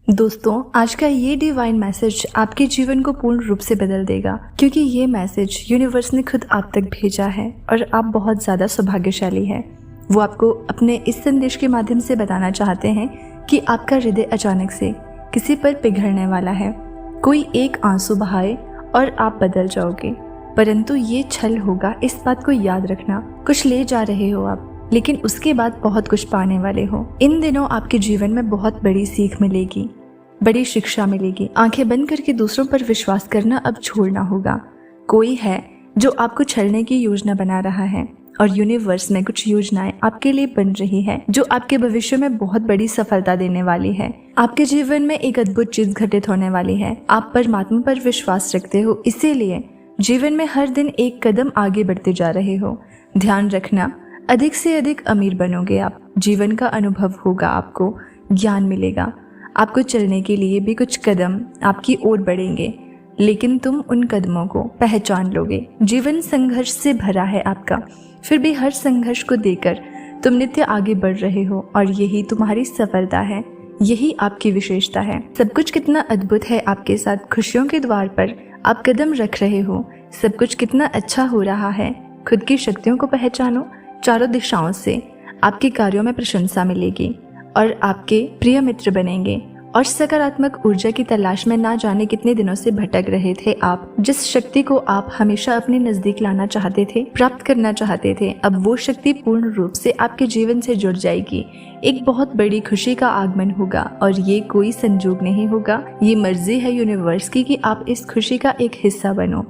दोस्तों, आज का ये डिवाइन मैसेज आपके जीवन को पूर्ण रूप से बदल देगा, क्योंकि ये मैसेज यूनिवर्स ने खुद आप तक भेजा है और आप बहुत ज़्यादा सौभाग्यशाली हैं। वो आपको अपने इस संदेश के माध्यम से बताना चाहते हैं कि आपका हृदय अचानक से किसी पर पिघलने वाला है। कोई एक आंसू बहाए और आप बदल जाओगे, परंतु ये छल होगा, इस बात को याद रखना। कुछ ले जा रहे हो आप, लेकिन उसके बाद बहुत कुछ पाने वाले हो। इन दिनों आपके जीवन में बहुत बड़ी सीख मिलेगी, बड़ी शिक्षा मिलेगी। आंखें बंद करके दूसरों पर विश्वास करना अब छोड़ना होगा। कोई है जो आपको छलने की योजना बना रहा है और यूनिवर्स में कुछ योजनाएं आपके लिए बन रही है जो आपके भविष्य में बहुत बड़ी सफलता देने वाली है। आपके जीवन में एक अद्भुत चीज घटित होने वाली है। आप परमात्मा पर विश्वास रखते हो, इसीलिए जीवन में हर दिन एक कदम आगे बढ़ते जा रहे हो। ध्यान रखना, अधिक से अधिक अमीर बनोगे आप। जीवन का अनुभव होगा, आपको ज्ञान मिलेगा। आपको चलने के लिए भी कुछ कदम आपकी ओर बढ़ेंगे, लेकिन तुम उन कदमों को पहचान लोगे। जीवन संघर्ष से भरा है आपका, फिर भी हर संघर्ष को देकर तुम नित्य आगे बढ़ रहे हो और यही तुम्हारी सफलता है, यही आपकी विशेषता है। सब कुछ कितना अद्भुत है आपके साथ। खुशियों के द्वार पर आप कदम रख रहे हो। सब कुछ कितना अच्छा हो रहा है। खुद की शक्तियों को पहचानो। चारों दिशाओं से आपके कार्यों में प्रशंसा मिलेगी और आपके प्रिय मित्र बनेंगे और सकारात्मक ऊर्जा की तलाश में ना जाने कितने दिनों से भटक रहे थे आप। जिस शक्ति को आप हमेशा अपने नजदीक लाना चाहते थे, प्राप्त करना चाहते थे, अब वो शक्ति पूर्ण रूप से आपके जीवन से जुड़ जाएगी। एक बहुत बड़ी खुशी का आगमन होगा और ये कोई संजोग नहीं होगा, ये मर्जी है यूनिवर्स की कि आप इस खुशी का एक हिस्सा बनो।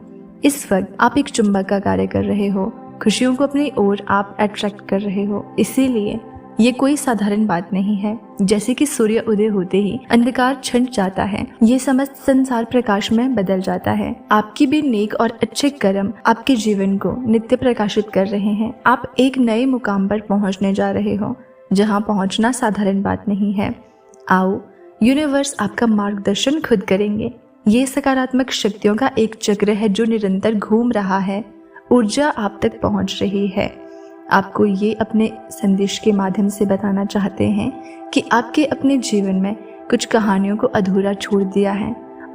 इस वक्त आप एक चुंबक का कार्य कर रहे हो। खुशियों को अपनी ओर आप अट्रैक्ट कर रहे हो, इसीलिए ये कोई साधारण बात नहीं है। जैसे कि सूर्य उदय होते ही अंधकार छंट जाता है, ये समस्त संसार प्रकाश में बदल जाता है। आपकी भी नेक और अच्छे कर्म आपके जीवन को नित्य प्रकाशित कर रहे हैं। आप एक नए मुकाम पर पहुंचने जा रहे हो, जहां पहुंचना साधारण बात नहीं है। आओ, यूनिवर्स आपका मार्गदर्शन खुद करेंगे। ये सकारात्मक शक्तियों का एक चक्र है जो निरंतर घूम रहा है। ऊर्जा आप तक पहुंच रही है। आपको ये अपने संदेश के माध्यम से बताना चाहते हैं कि आपके अपने जीवन में कुछ कहानियों को अधूरा छोड़ दिया है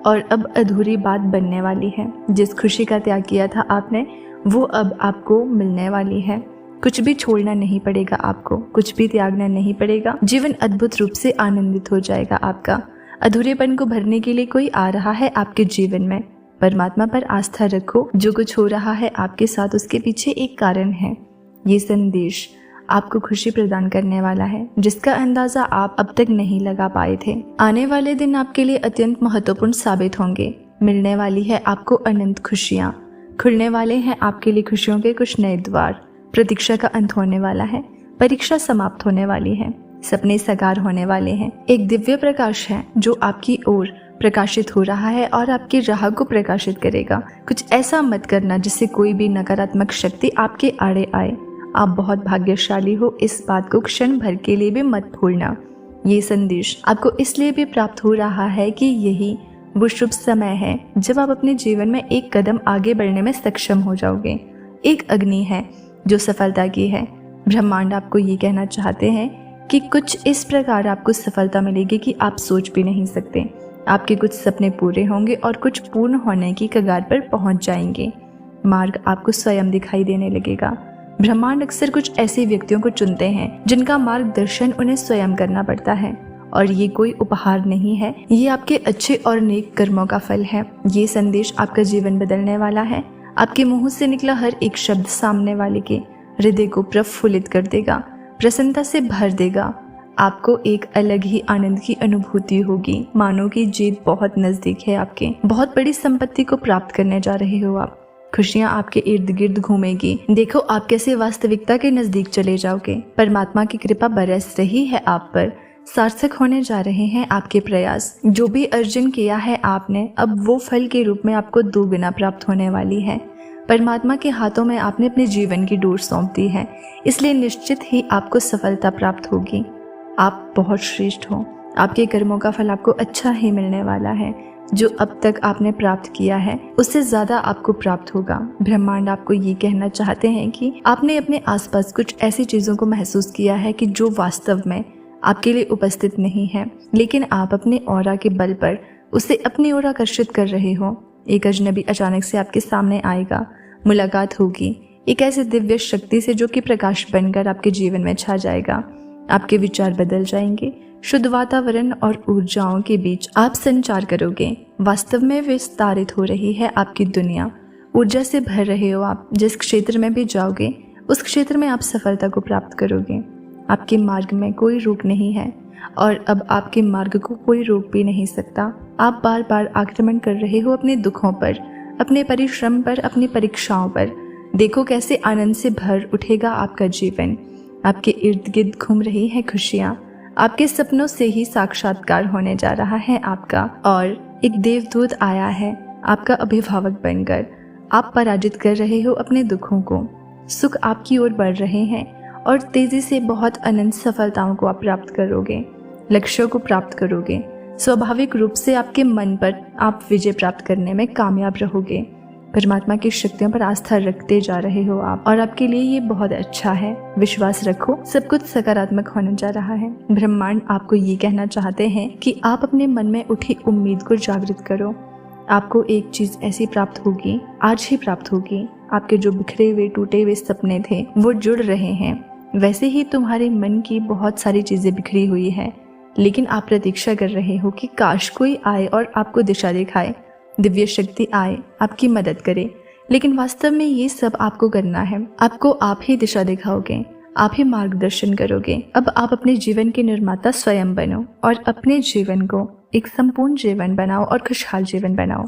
और अब अधूरी बात बनने वाली है। जिस खुशी का त्याग किया था आपने, वो अब आपको मिलने वाली है। कुछ भी छोड़ना नहीं पड़ेगा आपको, कुछ भी त्यागना नहीं पड़ेगा। जीवन अद्भुत रूप से आनंदित हो जाएगा आपका। अधूरेपन को भरने के लिए कोई आ रहा है आपके जीवन में। परमात्मा पर आस्था रखो। जो कुछ हो रहा है आपके साथ, उसके पीछे एक कारण है। ये संदेश आपको खुशी प्रदान करने वाला है, जिसका अंदाजा आप अब तक नहीं लगा पाए थे। आने वाले दिन आपके लिए अत्यंत महत्वपूर्ण साबित होंगे। मिलने वाली है आपको अनंत खुशियाँ। खुलने वाले हैं आपके लिए खुशियों के कुछ नए द्वार। प्रतीक्षा का अंत होने वाला है। परीक्षा समाप्त होने वाली है। सपने साकार होने वाले हैं। एक दिव्य प्रकाश है जो आपकी ओर प्रकाशित हो रहा है और आपकी राह को प्रकाशित करेगा। कुछ ऐसा मत करना जिससे कोई भी नकारात्मक शक्ति आपके आड़े आए। आप बहुत भाग्यशाली हो, इस बात को क्षण भर के लिए भी मत भूलना। ये संदेश आपको इसलिए भी प्राप्त हो रहा है कि यही वो शुभ समय है जब आप अपने जीवन में एक कदम आगे बढ़ने में सक्षम हो जाओगे। एक अग्नि है जो सफलता की है। ब्रह्मांड आपको ये कहना चाहते हैं कि कुछ इस प्रकार आपको सफलता मिलेगी कि आप सोच भी नहीं सकते। आपके कुछ सपने पूरे होंगे और कुछ पूर्ण होने की कगार पर पहुंच जाएंगे। मार्ग आपको स्वयं दिखाई देने लगेगा। ब्रह्मांड अक्सर कुछ ऐसे व्यक्तियों को चुनते हैं जिनका मार्गदर्शन उन्हें स्वयं करना पड़ता है, और ये कोई उपहार नहीं है, ये आपके अच्छे और नेक कर्मों का फल है। ये संदेश आपका जीवन बदलने वाला है। आपके मुंह से निकला हर एक शब्द सामने वाले के हृदय को प्रफुल्लित कर देगा, प्रसन्नता से भर देगा। आपको एक अलग ही आनंद की अनुभूति होगी, मानो कि जीत बहुत नजदीक है आपके। बहुत बड़ी संपत्ति को प्राप्त करने जा रहे हो आप। खुशियां आपके इर्द गिर्द घूमेगी। देखो आप कैसे वास्तविकता के नजदीक चले जाओगे। परमात्मा की कृपा बरस रही है आप पर। सार्थक होने जा रहे हैं आपके प्रयास। जो भी अर्जन किया है आपने, अब वो फल के रूप में आपको दोगुना प्राप्त होने वाली है। परमात्मा के हाथों में आपने अपने जीवन की डोर सौंप दी है, इसलिए निश्चित ही आपको सफलता प्राप्त होगी। आप बहुत श्रेष्ठ हो। आपके कर्मों का फल आपको अच्छा ही मिलने वाला है। जो अब तक आपने प्राप्त किया है, उससे ज्यादा आपको प्राप्त होगा। ब्रह्मांड आपको ये कहना चाहते हैं कि आपने अपने आसपास कुछ ऐसी चीजों को महसूस किया है कि जो वास्तव में आपके लिए उपस्थित नहीं है, लेकिन आप अपने ऑरा के बल पर उसे अपनी ओर आकर्षित कर रहे हो। एक अजनबी अचानक से आपके सामने आएगा, मुलाकात होगी एक ऐसी दिव्य शक्ति से जो कि प्रकाश बनकर आपके जीवन में छा जाएगा। आपके विचार बदल जाएंगे, शुद्ध वातावरण और ऊर्जाओं के बीच आप संचार करोगे। वास्तव में विस्तारित हो रही है आपकी दुनिया, ऊर्जा से भर रहे हो आप। जिस क्षेत्र में भी जाओगे उस क्षेत्र में आप सफलता को प्राप्त करोगे। आपके मार्ग में कोई रोक नहीं है और अब आपके मार्ग को कोई रोक भी नहीं सकता। आप बार बार आक्रमण कर रहे हो अपने दुखों पर, अपने परिश्रम पर, अपनी परीक्षाओं पर। देखो कैसे आनंद से भर उठेगा आपका जीवन। आपके इर्द गिर्द घूम रही है खुशियाँ। आपके सपनों से ही साक्षात्कार होने जा रहा है आपका, और एक देवदूत आया है आपका अभिभावक बनकर। आप पराजित कर रहे हो अपने दुखों को। सुख आपकी ओर बढ़ रहे हैं और तेजी से बहुत अनंत सफलताओं को आप प्राप्त करोगे, लक्ष्यों को प्राप्त करोगे। स्वाभाविक रूप से आपके मन पर आप विजय प्राप्त करने में कामयाब रहोगे। परमात्मा की शक्तियों पर आस्था रखते जा रहे हो आप, और आपके लिए ये बहुत अच्छा है। विश्वास रखो, सब कुछ सकारात्मक होने जा रहा है। ब्रह्मांड आपको ये कहना चाहते हैं कि आप अपने मन में उठी उम्मीद को जागृत करो। आपको एक चीज ऐसी प्राप्त होगी, आज ही प्राप्त होगी। आपके जो बिखरे हुए टूटे हुए सपने थे वो जुड़ रहे हैं। वैसे ही तुम्हारे मन की बहुत सारी चीजें बिखरी हुई है, लेकिन आप प्रतीक्षा कर रहे हो कि काश कोई आए और आपको दिशा दिखाए, दिव्य शक्ति आए, आपकी मदद करे। लेकिन वास्तव में ये सब आपको करना है। आपको आप ही दिशा दिखाओगे, आप ही मार्गदर्शन करोगे। अब आप अपने जीवन के निर्माता स्वयं बनो और अपने जीवन को एक संपूर्ण जीवन बनाओ और खुशहाल जीवन बनाओ।